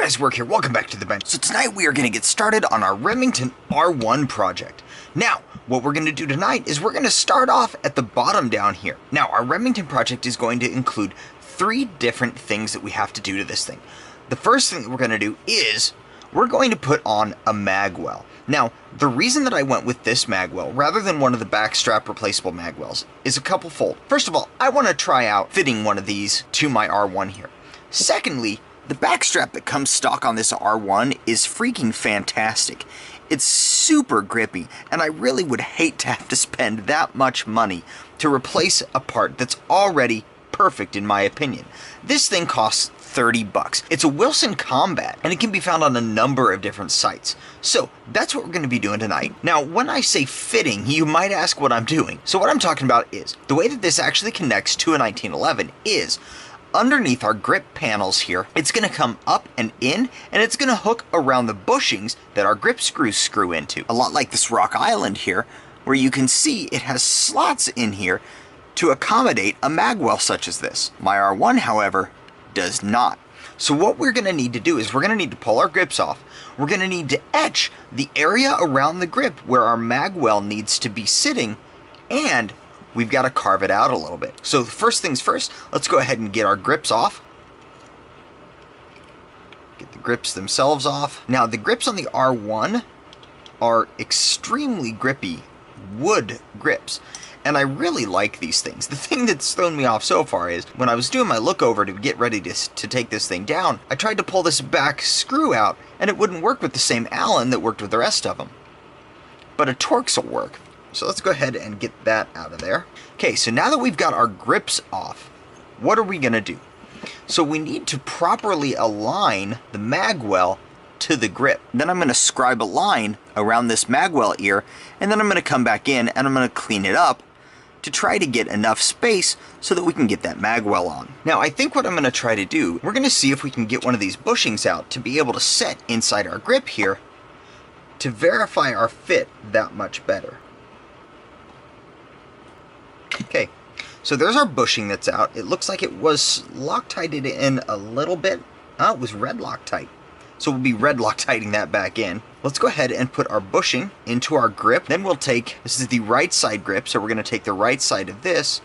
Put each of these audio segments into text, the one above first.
guys, Work here. Welcome back to the bench. So tonight we are going to get started on our Remington R1 project. Now, what we're going to do tonight is we're going to start off at the bottom down here. Now, our Remington project is going to include 3 different things that we have to do to this thing. The first thing that we're going to do is we're going to put on a magwell. Now, the reason that I went with this magwell rather than one of the backstrap replaceable magwells is a couple fold. First of all, I want to try out fitting one of these to my R1 here. Secondly, the backstrap that comes stock on this R1 is freaking fantastic. It's super grippy, and I really would hate to have to spend that much money to replace a part that's already perfect in my opinion. This thing costs 30 bucks. It's a Wilson Combat, and it can be found on a number of different sites. So that's what we're going to be doing tonight. Now, when I say fitting, you might ask what I'm doing. So what I'm talking about is, the way that this actually connects to a 1911 is, underneath our grip panels here, it's going to come up and in, and it's going to hook around the bushings that our grip screws screw into. A lot like this Rock Island here, where you can see it has slots in here to accommodate a magwell such as this. My R1, however, does not. So what we're going to need to do is we're going to need to pull our grips off. We're going to need to etch the area around the grip where our magwell needs to be sitting, and we've got to carve it out a little bit. So first things first, let's go ahead and get our grips off. Get the grips themselves off. Now the grips on the R1 are extremely grippy wood grips, and I really like these things. The thing that's thrown me off so far is when I was doing my look over to get ready to take this thing down, I tried to pull this back screw out and it wouldn't work with the same Allen that worked with the rest of them. But a Torx will work. So let's go ahead and get that out of there. Okay, so now that we've got our grips off, what are we going to do? So we need to properly align the magwell to the grip. Then I'm going to scribe a line around this magwell ear, and then I'm going to come back in and I'm going to clean it up to try to get enough space so that we can get that magwell on. Now I think what I'm going to try to do, we're going to see if we can get one of these bushings out to be able to set inside our grip here to verify our fit that much better. Okay, so there's our bushing that's out. It looks like it was Loctited in a little bit. Oh, it was red Loctite. So we'll be red Loctiting that back in. Let's go ahead and put our bushing into our grip. Then we'll take, this is the right side grip, so we're going to take the right side of this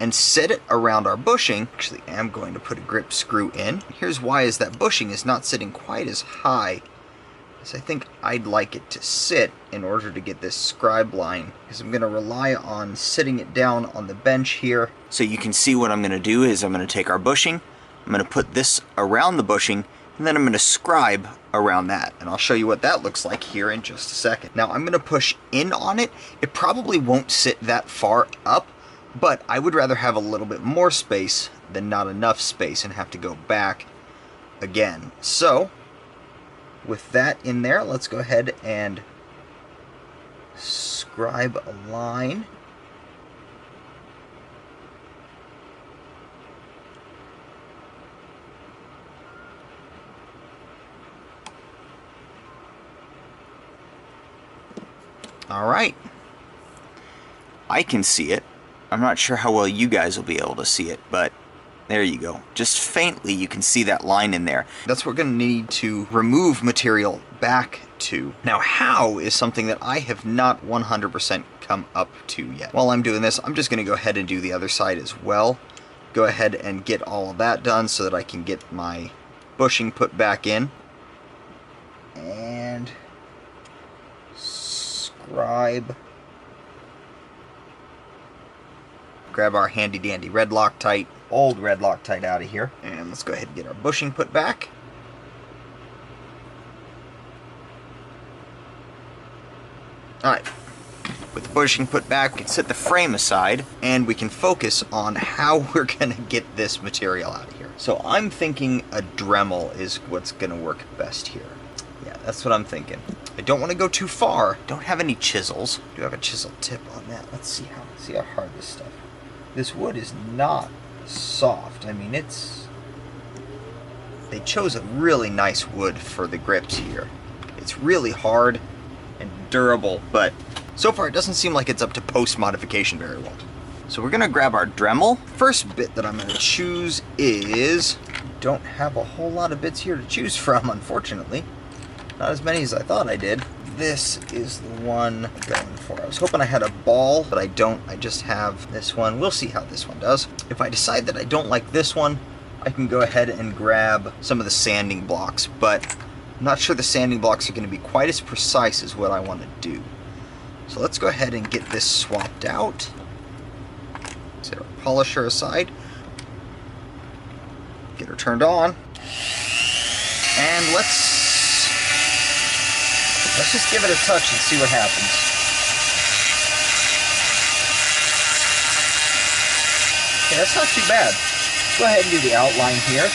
and set it around our bushing. Actually, I am going to put a grip screw in. Here's why is that bushing is not sitting quite as high as I think I'd like it to sit in order to get this scribe line, because I'm going to rely on sitting it down on the bench here. So you can see what I'm going to do is I'm going to take our bushing, I'm going to put this around the bushing, and then I'm going to scribe around that. And I'll show you what that looks like here in just a second. Now I'm going to push in on it. It probably won't sit that far up, but I would rather have a little bit more space than not enough space and have to go back again. So with that in there, let's go ahead and scribe a line. All right. I can see it. I'm not sure how well you guys will be able to see it, but there you go. Just faintly you can see that line in there. That's what we're going to need to remove material back to. Now how is something that I have not 100% come up to yet. While I'm doing this, I'm just going to go ahead and do the other side as well. Go ahead and get all of that done so that I can get my bushing put back in. And scribe. Grab our handy dandy red Loctite, old red Loctite out of here, and let's go ahead and get our bushing put back. Alright, with the bushing put back, we can set the frame aside and we can focus on how we're going to get this material out of here. So I'm thinking a Dremel is what's going to work best here. Yeah, that's what I'm thinking. I don't want to go too far. Don't have any chisels. Do have a chisel tip on that. Let's see how hard this stuff. This wood is not soft. I mean, they chose a really nice wood for the grips here. It's really hard and durable, but so far it doesn't seem like it's up to post modification very well. So we're gonna grab our Dremel. First bit that I'm gonna choose is don't have a whole lot of bits here to choose from, unfortunately. Not as many as I thought I did. This is the one I'm going for. I was hoping I had a ball, but I don't. I just have this one. We'll see how this one does. If I decide that I don't like this one, I can go ahead and grab some of the sanding blocks, but I'm not sure the sanding blocks are going to be quite as precise as what I want to do. So let's go ahead and get this swapped out. Set our polisher aside. Get her turned on. And let's just give it a touch and see what happens. Okay, that's not too bad. Let's go ahead and do the outline here.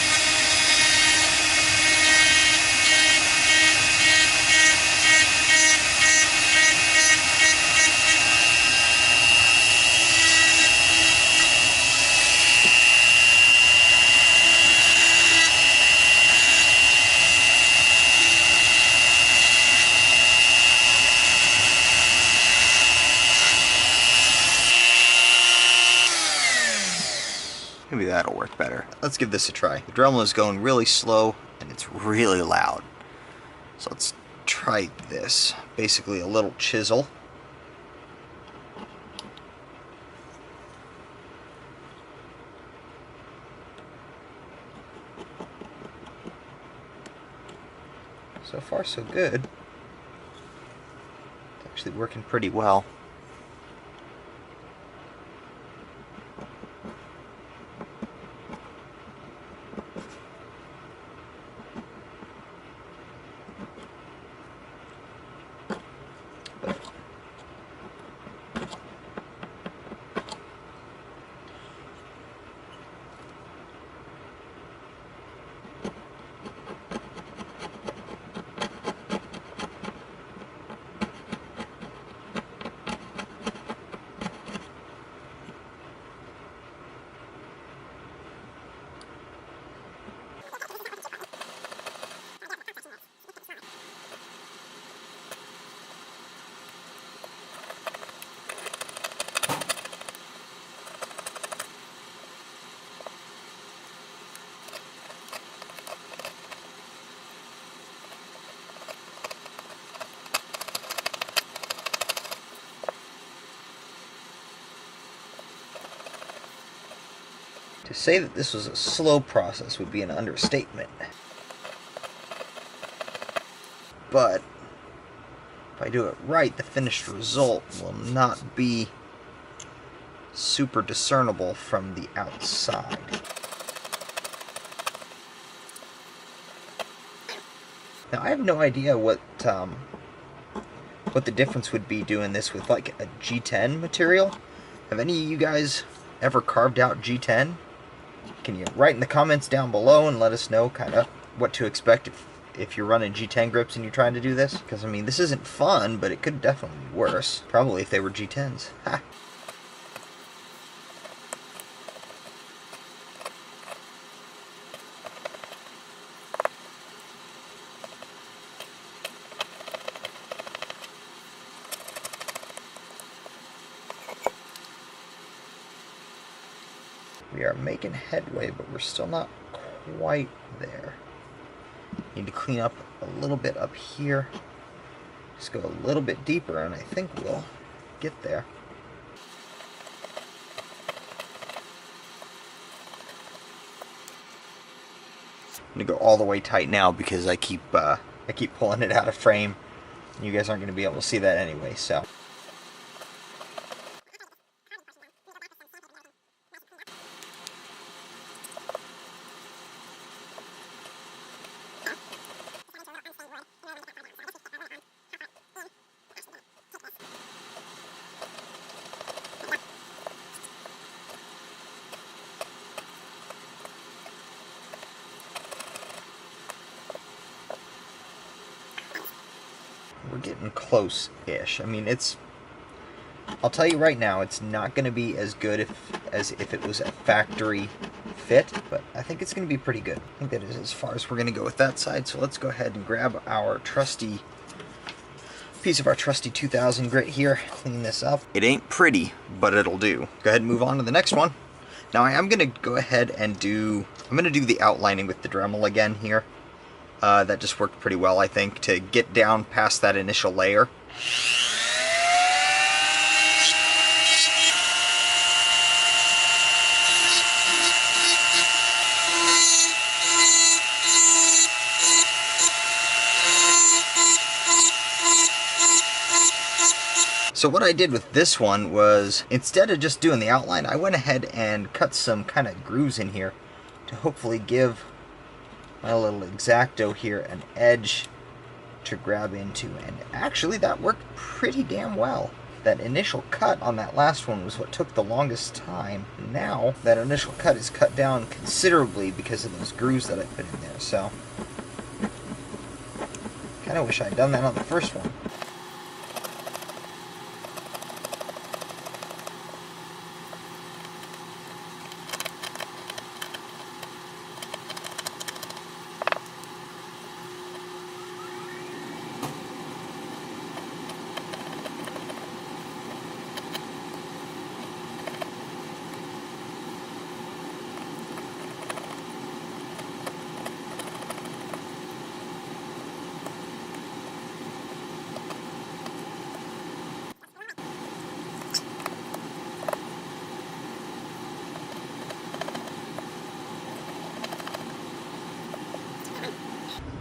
Maybe that'll work better. Let's give this a try. The Dremel is going really slow and it's really loud. So let's try this. Basically a little chisel. So far so good. It's actually working pretty well. To say that this was a slow process would be an understatement. But if I do it right, the finished result will not be super discernible from the outside. Now I have no idea what the difference would be doing this with like a G10 material. Have any of you guys ever carved out G10? Can you write in the comments down below and let us know kind of what to expect if you're running G10 grips and you're trying to do this? Because I mean, this isn't fun, but it could definitely be worse. Probably if they were G10s. Ha! We are making headway, but we're still not quite there. Need to clean up a little bit up here. Just go a little bit deeper, and I think we'll get there. I'm gonna go all the way tight now because I keep pulling it out of frame. You guys aren't gonna be able to see that anyway, so. We're getting close-ish. I mean, I'll tell you right now, it's not going to be as good as if it was a factory fit, but I think it's going to be pretty good. I think that is as far as we're going to go with that side, so let's go ahead and grab our trusty piece of our trusty 2000 grit here, clean this up. It ain't pretty, but it'll do. Go ahead and move on to the next one. Now I am going to go ahead and I'm going to do the outlining with the Dremel again here. That just worked pretty well, I think, to get down past that initial layer. So what I did with this one was, instead of just doing the outline, I went ahead and cut some kind of grooves in here to hopefully give my little X-Acto here an edge to grab into. And actually that worked pretty damn well. That initial cut on that last one was what took the longest time. Now that initial cut is cut down considerably because of those grooves that I put in there. So kind of wish I'd done that on the first one.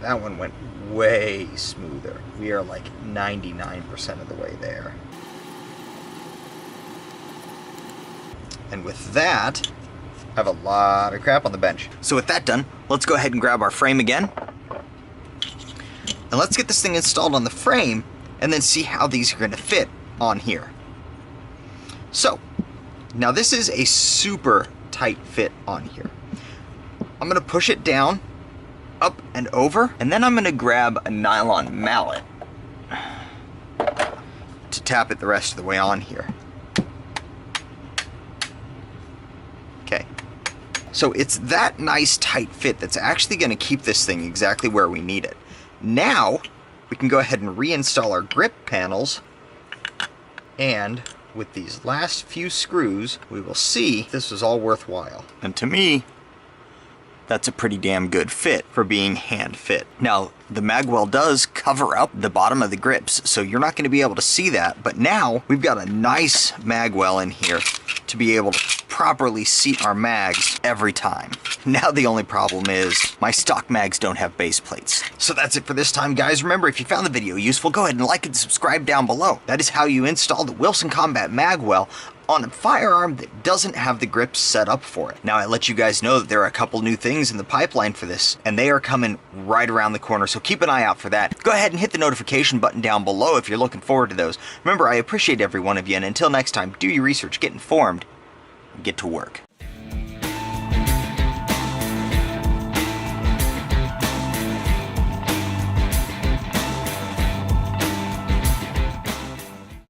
That one went way smoother. We are like 99% of the way there. And with that, I have a lot of crap on the bench. So with that done, let's go ahead and grab our frame again. And let's get this thing installed on the frame and then see how these are going to fit on here. So, now this is a super tight fit on here. I'm going to push it down, up and over, and then I'm going to grab a nylon mallet to tap it the rest of the way on here. Okay, so it's that nice tight fit that's actually going to keep this thing exactly where we need it. Now we can go ahead and reinstall our grip panels, and with these last few screws we will see this was all worthwhile. And to me, that's a pretty damn good fit for being hand fit. Now, the Magwell does cover up the bottom of the grips, so you're not going to be able to see that, but now we've got a nice Magwell in here to be able to properly seat our mags every time. Now the only problem is my stock mags don't have base plates. So that's it for this time, guys. Remember, if you found the video useful, go ahead and like and subscribe down below. That is how you install the Wilson Combat Magwell on a firearm that doesn't have the grips set up for it. Now, I let you guys know that there are a couple new things in the pipeline for this, and they are coming right around the corner, so keep an eye out for that. Go ahead and hit the notification button down below if you're looking forward to those. Remember, I appreciate every one of you, and until next time, do your research, get informed, and get to work.